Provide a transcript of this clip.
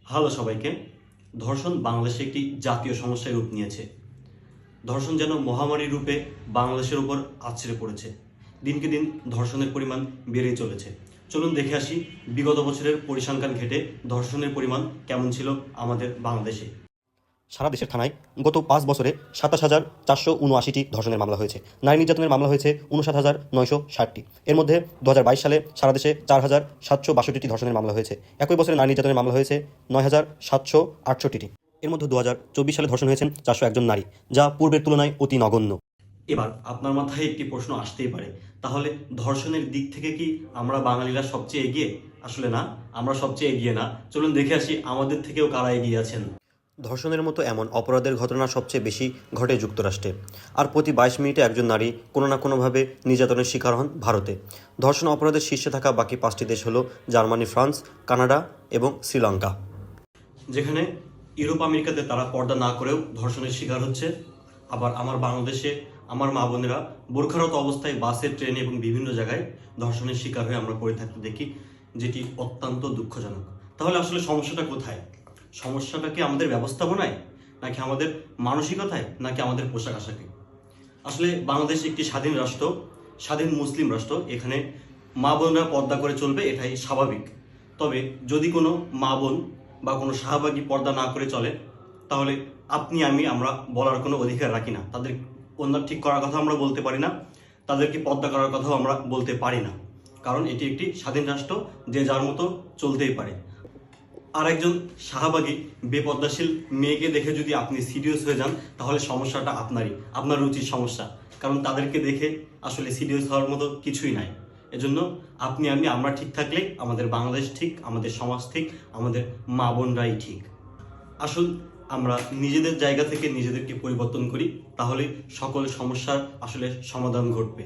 Hello সবাইকে। ধর্ষণ বাংলাদেশে একটি জাতীয় সমস্যায় রূপ নিয়েছে। ধর্ষণ যেন মহামারী রূপে বাংলাদেশের উপর আছড়ে পড়েছে। দিনকে দিন ধর্ষণের পরিমাণ বেড়েই চলেছে। চলুন দেখে আসি বিগত বছরের পরিসংখ্যান ঘেটে ধর্ষণের পরিমাণ কেমন ছিল আমাদের বাংলাদেশে। সারা দেশের থানায় গত ৫ বছরে ২৭,৪৭৯টি ধর্ষণের মামলা হয়েছে। নারী নির্যাতনের মামলা হয়েছে ৫৯,৯৬০টি। এর মধ্যে ২০২২ সালে সারা দেশে ৪,৭৬২টি ধর্ষণের মামলা হয়েছে। একই বছরে নারী নির্যাতনের মামলা হয়েছে ৯,৭৬৮টি। এর মধ্যে ২০২৪ সালে ধর্ষণ হয়েছেন ৪০১ জন নারী, যা পূর্বের তুলনায় অতি নগণ্য। এবার আপনার মাথায় একটি প্রশ্ন আসতেই পারে, তাহলে ধর্ষণের দিক থেকে কি আমরা বাঙালিরা সবচেয়ে এগিয়ে? আসলে না, আমরা সবচেয়ে এগিয়ে না। চলুন দেখে আসি আমাদের থেকেও কারা এগিয়ে আছেন। ধর্ষণের মতো এমন অপরাধের ঘটনা সবচেয়ে বেশি ঘটে যুক্তরাষ্ট্রে, আর প্রতি ২২ মিনিটে একজন নারী কোনো না কোনোভাবে নির্যাতনের শিকার হন ভারতে। ধর্ষণ অপরাধের শীর্ষে থাকা বাকি ৫টি দেশ হলো জার্মানি, ফ্রান্স, কানাডা এবং শ্রীলঙ্কা। যেখানে ইউরোপ আমেরিকাতে তারা পর্দা না করেও ধর্ষণের শিকার হচ্ছে, আবার আমার বাংলাদেশে আমার মা বোনেরা বোরখারত অবস্থায় বাসে, ট্রেনে এবং বিভিন্ন জায়গায় ধর্ষণের শিকার হয়ে আমরা পড়ে থাকতে দেখি, যেটি অত্যন্ত দুঃখজনক। তাহলে আসলে সমস্যাটা কোথায়? সমস্যাটা কি আমাদের ব্যবস্থাপনায়, নাকি আমাদের মানসিকতায়, নাকি আমাদের পোশাক আশাকে? আসলে বাংলাদেশ একটি স্বাধীন রাষ্ট্র, স্বাধীন মুসলিম রাষ্ট্র। এখানে মা বোনরা পর্দা করে চলবে, এটাই স্বাভাবিক। তবে যদি কোনো মা বোন বা কোনো শাহবাগী পর্দা না করে চলে, তাহলে আপনি আমরা বলার কোনো অধিকার রাখি না। তাদের অন্য ঠিক করার কথা আমরা বলতে পারি না, তাদেরকে পর্দা করার কথাও আমরা বলতে পারি না, কারণ এটি একটি স্বাধীন রাষ্ট্র, যে যার মতো চলতেই পারে। আর একজন শাহবাগী বেপর্দাশীল মেয়েকে দেখে যদি আপনি সিরিয়াস হয়ে যান, তাহলে সমস্যাটা আপনারই, আপনার রুচির সমস্যা। কারণ তাদেরকে দেখে আসলে সিরিয়াস হওয়ার মতো কিছুই নাই। এজন্য আমরা ঠিক থাকলে আমাদের বাংলাদেশ ঠিক, আমাদের সমাজ ঠিক, আমাদের মা বোনরাই ঠিক। আসুন আমরা নিজেদের জায়গা থেকে নিজেদেরকে পরিবর্তন করি, তাহলে সকল সমস্যার আসলে সমাধান ঘটবে।